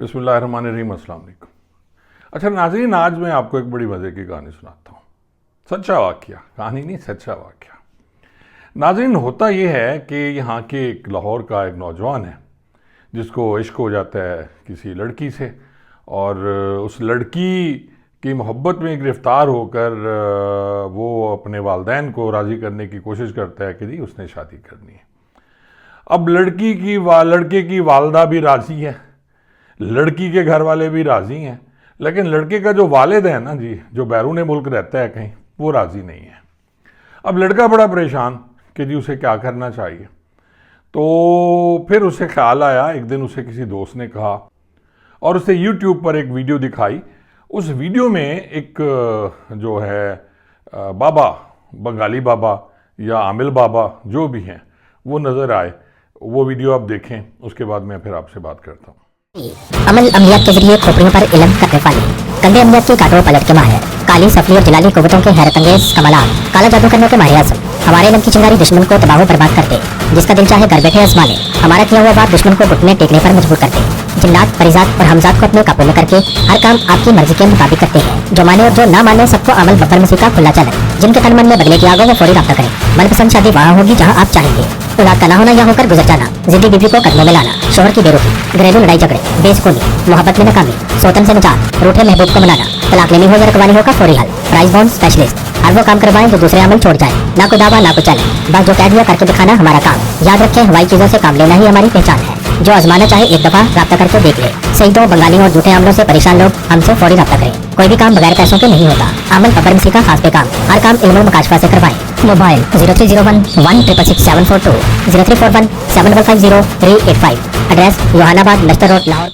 बिस्मिल्लाहिर्रहमानिर्रहीम, अस्सलाम वालेकुम। अच्छा नाज़रीन, आज मैं आपको एक बड़ी मज़े की कहानी सुनाता हूँ। सच्चा वाक़या, कहानी नहीं, सच्चा वाक़या। नाज़रीन, होता ये है कि यहाँ के एक लाहौर का एक नौजवान है जिसको इश्क हो जाता है किसी लड़की से, और उस लड़की की मोहब्बत में गिरफ़्तार होकर वो अपने वालिदैन को राज़ी करने की कोशिश करता है कि जी उसने शादी करनी है। अब लड़के की वालदा भी राज़ी है, लड़की के घर वाले भी राज़ी हैं, लेकिन लड़के का जो वालिद है ना जी, जो बैरून मुल्क रहता है कहीं, वो राज़ी नहीं है। अब लड़का बड़ा परेशान कि जी उसे क्या करना चाहिए। तो फिर उसे ख्याल आया, एक दिन उसे किसी दोस्त ने कहा और उसे यूट्यूब पर एक वीडियो दिखाई। उस वीडियो में एक जो है बाबा, बंगाली बाबा या आमिल बाबा जो भी हैं, वो नज़र आए। वो वीडियो आप देखें, उसके बाद मैं फिर आपसे बात करता हूँ। अमल अमलियात के जरिए खोपड़ियों पर इल्म करने वाली, कंधे अमलियात की काटो पलट के माहिर, काली सफली और जलाली कुव्वतों के हैरतंगेज कमालात, काला जादू करने के माहिर आज़म, हमारे इल्म की चिंगारी दुश्मन को तबाह बर्बाद करते, जिसका दिल चाहे घर बैठे आजमा ले, हमारा किया हुआ बात दुश्मन को घुटने टेकने पर मजबूर करते, जिन्नात परिजात और हमजात को अपने काबू में करके हर काम आपकी मर्जी के मुताबिक करते हैं। जो माने और जो ना माने सबको अमल बब्बर मसीह का खुला चैलेंज, जिनके तन मन में बदले की आगो वो फौरी रब्ता करें। मनपसंद शादी वहाँ होगी जहाँ आप चाहेंगे, औलाद का ना होना या होकर गुजर जाना, जिद्दी बीवी को कदमों में लाना, शोहर की बेरुखी, घरेलू लड़ाई झगड़े, बेसुकूनी, मोहब्बत में नाकामी, सोतन से निजात, रूठे महबूब को मनाना, तलाक लेनी हो या रखवाली हो का फौरी हल, प्राइस बॉन्ड स्पेशलिस्ट, हर वो काम करवाएं जो दूसरे अमल छोड़ जाए, ना को दावा ना को चले, बस जो कह दिया करके दिखाना हमारा काम। याद रखें, हवाई चीजों से काम लेना ही हमारी पहचान है। जो आजमाना चाहे एक दफा राब्ता करके देख ले। सईदों, बंगालियों और झूठे अमलों से परेशान लोग हमसे फौरी राब्ता करें। कोई भी काम बगैर पैसों के नहीं होता। अमल बब्बर मसीह का खास पैगाम, हर काम इल्म मुकाशफा से करवाएं। Mobile 0301166642, 03417150 address योहानाबाद नश्तर road Lahore.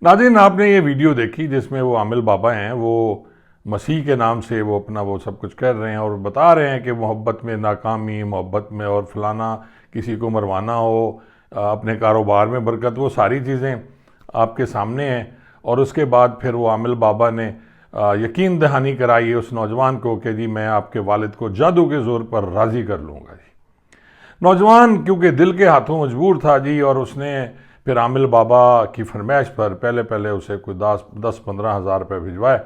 नाज़रीन, आपने ये वीडियो देखी जिसमें वो आमिल बाबा हैं, वो मसीह के नाम से वो अपना वो सब कुछ कर रहे हैं और बता रहे हैं कि मोहब्बत में नाकामी, मोहब्बत में और फलाना, किसी को मरवाना हो, अपने कारोबार में बरकत, वो सारी चीज़ें आपके सामने हैं। और उसके बाद फिर वो आमिल बाबा ने यकीन दहानी कराई उस नौजवान को कि जी मैं आपके वालिद को जादू के ज़ोर पर राज़ी कर लूँगा जी। नौजवान क्योंकि दिल के हाथों मजबूर था जी, और उसने फिर आमिल बाबा की फरमाइश पर पहले उसे कोई 10-15 हज़ार रुपये भिजवाए,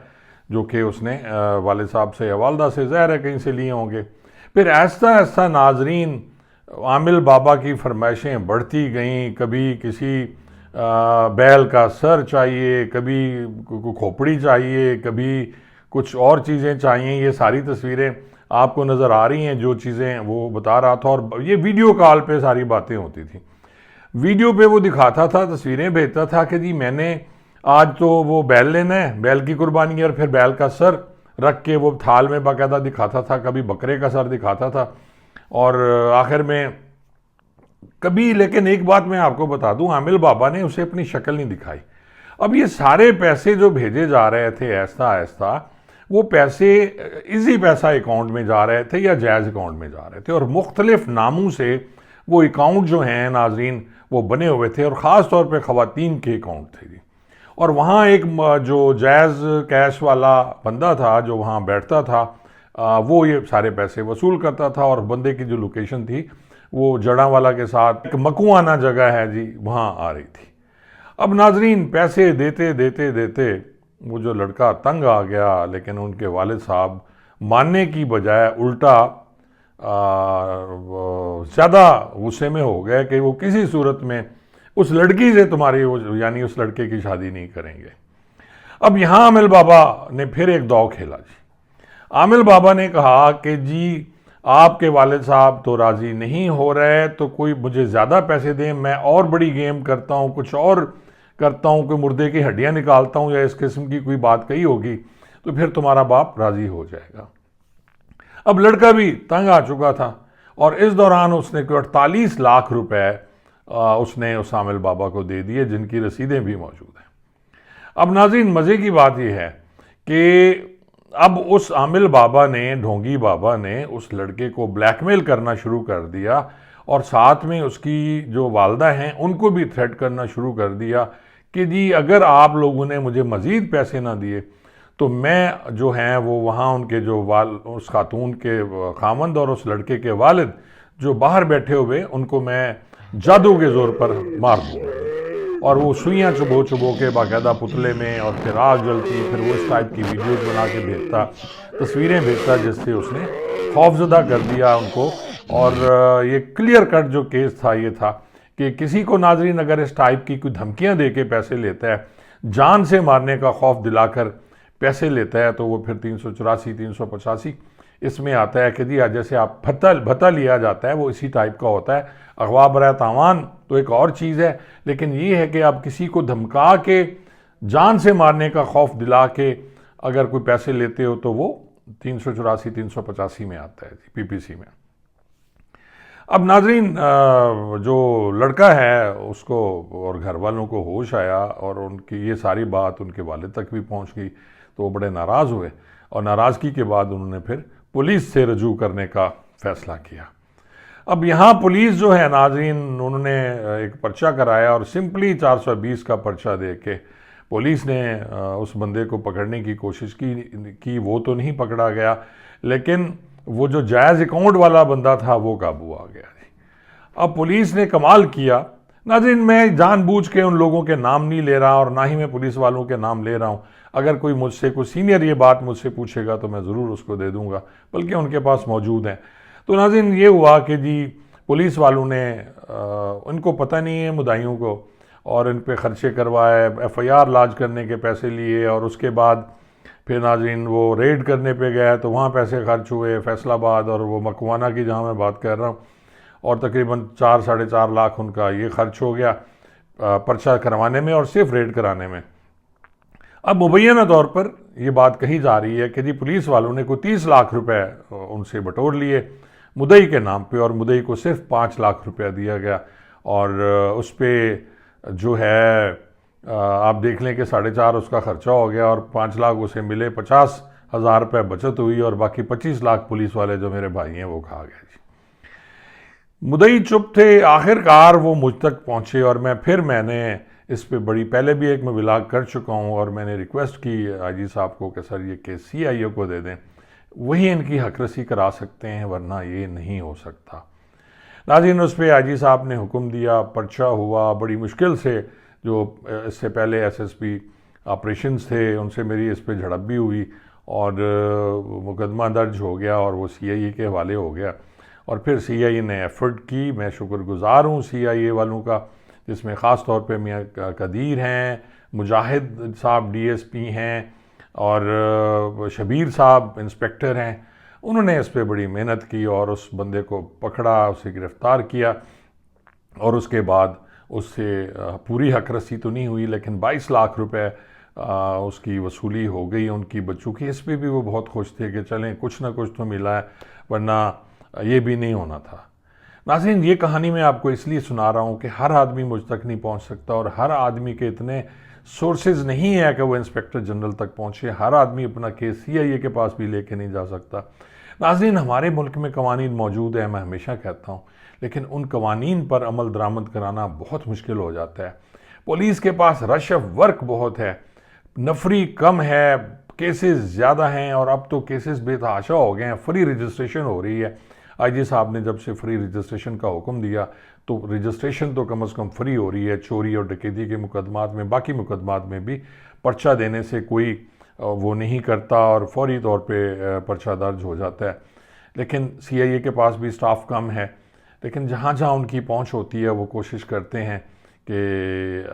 जो कि उसने वालिद साहब से या वालदा से ज़ाहिर है कहीं से लिए होंगे। फिर ऐसा ऐसा नाजरीन आमिल बाबा की फरमाइशें बढ़ती गईं। कभी किसी बैल का सर चाहिए, कभी खोपड़ी चाहिए, कभी कुछ और चीज़ें चाहिए। ये सारी तस्वीरें आपको नज़र आ रही हैं, जो चीज़ें वो बता रहा था, और ये वीडियो कॉल पे सारी बातें होती थी। वीडियो पे वो दिखाता था, तस्वीरें भेजता था कि जी मैंने आज तो वो बैल लेना है, बैल की कुर्बानी है, और फिर बैल का सर रख के वो थाल में बाकायदा दिखाता था, कभी बकरे का सर दिखाता था, और आखिर में कभी, लेकिन एक बात मैं आपको बता दूं, आमिल बाबा ने उसे अपनी शक्ल नहीं दिखाई। अब ये सारे पैसे जो भेजे जा रहे थे ऐसा ऐसा, वो पैसे इजी पैसा अकाउंट में जा रहे थे या जायज़ अकाउंट में जा रहे थे, और मुख्तलिफ नामों से वो अकाउंट जो हैं नाजरीन वो बने हुए थे, और ख़ास तौर पे ख़वातीन के अकाउंट थे जी। और वहाँ एक जो जायज़ कैश वाला बंदा था जो वहाँ बैठता था, वो ये सारे पैसे वसूल करता था, और बंदे की जो लोकेशन थी वो जड़ावाला के साथ एक मकुआना जगह है जी, वहाँ आ रही थी। अब नाजरीन पैसे देते देते देते वो जो लड़का तंग आ गया, लेकिन उनके वालिद साहब मानने की बजाय उल्टा ज़्यादा गुस्से में हो गए कि वो किसी सूरत में उस लड़की से तुम्हारी यानी उस लड़के की शादी नहीं करेंगे। अब यहाँ आमिल बाबा ने फिर एक दाव खेला जी। आमिल बाबा ने कहा कि जी आपके वालिद साहब तो राज़ी नहीं हो रहे, तो कोई मुझे ज़्यादा पैसे दें, मैं और बड़ी गेम करता हूँ, कुछ और करता हूँ, कोई मुर्दे की हड्डियाँ निकालता हूँ या इस किस्म की कोई बात कही होगी, तो फिर तुम्हारा बाप राज़ी हो जाएगा। अब लड़का भी तंग आ चुका था, और इस दौरान उसने कोई 48 लाख रुपए उसने उस आमिल बाबा को दे दिए, जिनकी रसीदें भी मौजूद हैं। अब नाज़रीन मज़े की बात यह है कि अब उस आमिल बाबा ने, ढोंगी बाबा ने उस लड़के को ब्लैकमेल करना शुरू कर दिया, और साथ में उसकी जो वालदा हैं उनको भी थ्रेट करना शुरू कर दिया कि जी अगर आप लोगों ने मुझे मज़ीद पैसे ना दिए तो मैं जो हैं वो वहाँ उनके जो उस खातून के खामंद और उस लड़के के वालिद जो बाहर बैठे हुए, उनको मैं जादू के ज़ोर पर मार दूँगा। और वो सुइयाँ चुबो चुबो के बाकायदा पुतले में, और फिर आग जलती, फिर वो इस टाइप की वीडियोज़ बना के भेजता, तस्वीरें भेजता, जिससे उसने खौफजदा कर दिया उनको। और ये क्लियर कट जो केस था ये था कि किसी को नाजरीन अगर इस टाइप की कोई धमकियां दे के पैसे लेता है, जान से मारने का खौफ दिलाकर पैसे लेता है, तो वो फिर 384 385 इसमें आता है कि जी जैसे आप भत्ता लिया जाता है, वो इसी टाइप का होता है। अगवा बरा तावान तो एक और चीज़ है, लेकिन ये है कि आप किसी को धमका के जान से मारने का खौफ दिला के अगर कोई पैसे लेते हो तो वो 384 385 में आता है जी, पीपीसी में। अब नाजरीन, जो लड़का है उसको और घर वालों को होश आया और उनकी ये सारी बात उनके वालिद तक भी पहुंच गई, तो वो बड़े नाराज़ हुए, और नाराज़गी के बाद उन्होंने फिर पुलिस से रजू करने का फ़ैसला किया। अब यहाँ पुलिस जो है नाजरीन, उन्होंने एक पर्चा कराया, और सिंपली 420 का पर्चा दे के पुलिस ने उस बंदे को पकड़ने की कोशिश की। वो तो नहीं पकड़ा गया, लेकिन वो जो जायज़ अकाउंट वाला बंदा था वो काबू आ गया जी। अब पुलिस ने कमाल किया नाज़रीन, मैं जानबूझ के उन लोगों के नाम नहीं ले रहा और ना ही मैं पुलिस वालों के नाम ले रहा हूँ। अगर कोई मुझसे कोई सीनियर ये बात मुझसे पूछेगा तो मैं ज़रूर उसको दे दूँगा, बल्कि उनके पास मौजूद हैं। तो नाज़रीन ये हुआ कि जी पुलिस वालों ने उनको पता नहीं है मुद्दाइयों को, और इन पे ख़र्चे करवाए, FIR लाज करने के पैसे लिए, और उसके बाद फिर नाज़रीन वो रेड करने पे गया तो वहाँ पैसे खर्च हुए फैसलाबाद और वो मकवाना की जहाँ मैं बात कर रहा हूँ, और तकरीबन 4 साढ़े 4 लाख उनका ये खर्च हो गया पर्चा करवाने में और सिर्फ रेड कराने में। अब मुबैना तौर पर यह बात कही जा रही है कि जी पुलिस वालों ने कोई 30 लाख रुपए उनसे बटोर लिए मुदई के नाम पे, और मुदई को सिर्फ 5 लाख रुपया दिया गया, और उस पर जो है आप देख लें कि 4.5 उसका खर्चा हो गया, और 5 लाख उसे मिले, 50,000 रुपये बचत हुई, और बाकी 25 लाख पुलिस वाले जो मेरे भाई हैं वो खा गए जी। मुदई चुप थे, आखिरकार वो मुझ तक पहुँचे, और मैंने इस पे बड़ी पहले भी एक मैं विलाग कर चुका हूँ, और मैंने रिक्वेस्ट की आईजी साहब को कि सर ये केस CIO को दे दें, वही इनकी हकरसी करा सकते हैं, वरना ये नहीं हो सकता। नाज़रीन उस पर आईजी साहब ने हुक्म दिया, पर्चा हुआ, बड़ी मुश्किल से, जो इससे पहले SSP ऑपरेशंस थे उनसे मेरी इस पर झड़प भी हुई, और मुकदमा दर्ज हो गया, और वो CIA के हवाले हो गया, और फिर CIA ने एफर्ट की। मैं शुक्रगुजार हूँ CIA वालों का, जिसमें ख़ास तौर पे मियाँ कदीर हैं, मुजाहिद साहब DSP हैं, और शबीर साहब इंस्पेक्टर हैं। उन्होंने इस पर बड़ी मेहनत की और उस बंदे को पकड़ा, उसे गिरफ़्तार किया, और उसके बाद उससे पूरी हकरसी तो नहीं हुई, लेकिन 22 लाख रुपए उसकी वसूली हो गई उनकी बच्चों की। इस पर भी वो बहुत खुश थे कि चलें कुछ ना कुछ तो मिला है, वरना ये भी नहीं होना था। नाज़रीन ये कहानी मैं आपको इसलिए सुना रहा हूँ कि हर आदमी मुझ तक नहीं पहुँच सकता, और हर आदमी के इतने सोर्सेज नहीं है कि वो इंस्पेक्टर जनरल तक पहुँचे। हर आदमी अपना केस CIA के पास भी लेके नहीं जा सकता। नाज़रीन हमारे मुल्क में कवानीन मौजूद है, मैं हमेशा कहता हूँ, लेकिन उन कवानीन पर अमल दरामद कराना बहुत मुश्किल हो जाता है। पुलिस के पास रश ऑफ वर्क बहुत है, नफरी कम है, केसेस ज़्यादा हैं, और अब तो केसेस बेतहाशा हो गए हैं। फ्री रजिस्ट्रेशन हो रही है। IG साहब ने जब से फ्री रजिस्ट्रेशन का हुक्म दिया तो रजिस्ट्रेशन तो कम से कम फ्री हो रही है। चोरी और डकैती के मुकदमात में, बाकी मुकदमात में भी पर्चा देने से कोई वो नहीं करता, और फौरी तौर पे पर्चा दर्ज हो जाता है। लेकिन CIA के पास भी स्टाफ कम है, लेकिन जहाँ जहाँ उनकी पहुँच होती है वो कोशिश करते हैं कि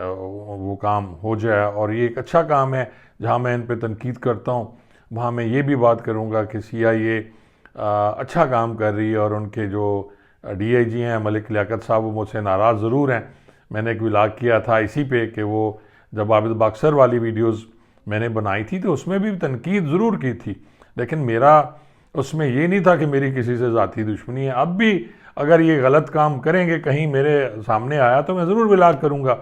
वो काम हो जाए, और ये एक अच्छा काम है। जहाँ मैं इन पर तनकीद करता हूँ वहाँ मैं ये भी बात करूँगा कि CIA अच्छा काम कर रही है, और उनके जो DIG हैं मलिक लियाकत साहब, वो मुझसे नाराज़ ज़रूर हैं। मैंने एक विलाग किया था इसी पे कि वो जब आबिद बाक्सर वाली वीडियोस मैंने बनाई थी तो उसमें भी तनकीद ज़रूर की थी, लेकिन मेरा उसमें ये नहीं था कि मेरी किसी से ज़ाती दुश्मनी है। अब भी अगर ये गलत काम करेंगे, कहीं मेरे सामने आया तो मैं ज़रूर विलाग करूँगा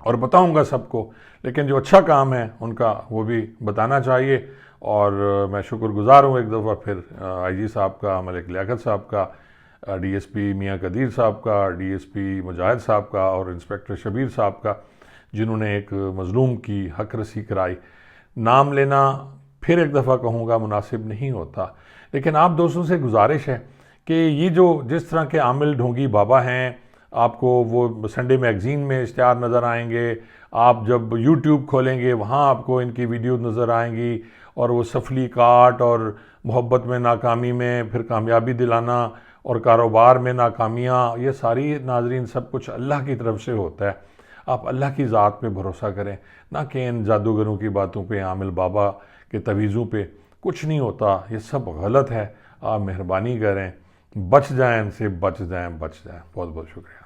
और बताऊँगा सबको, लेकिन जो अच्छा काम है उनका वो भी बताना चाहिए। और मैं शुक्रगुजार हूँ एक दफ़ा फिर IG साहब का, मलिक लियाकत साहब का, DSP मियाँ कदीर साहब का, DSP मुजाहिद साहब का, और इंस्पेक्टर शबीर साहब का, जिन्होंने एक मज़लूम की हकरसी कराई। नाम लेना फिर एक दफ़ा कहूँगा मुनासिब नहीं होता, लेकिन आप दोस्तों से गुजारिश है कि ये जो जिस तरह के आमिल ढोंगी बाबा हैं, आपको वो संडे मैगज़ीन में इश्तिहार नज़र आएंगे, आप जब यूट्यूब खोलेंगे वहाँ आपको इनकी वीडियो नज़र आएंगी, और वो सफली काट और मोहब्बत में नाकामी में फिर कामयाबी दिलाना और कारोबार में नाकामियाँ, ये सारी नाजरीन सब कुछ अल्लाह की तरफ से होता है। आप अल्लाह की ज़ात पे भरोसा करें, ना कि इन जादूगरों की बातों पे, आमिल बाबा के तवीज़ों पे। कुछ नहीं होता, ये सब गलत है। आप मेहरबानी करें, बच जाएं इनसे, बच जाएं, बच जाएं। बहुत बहुत शुक्रिया।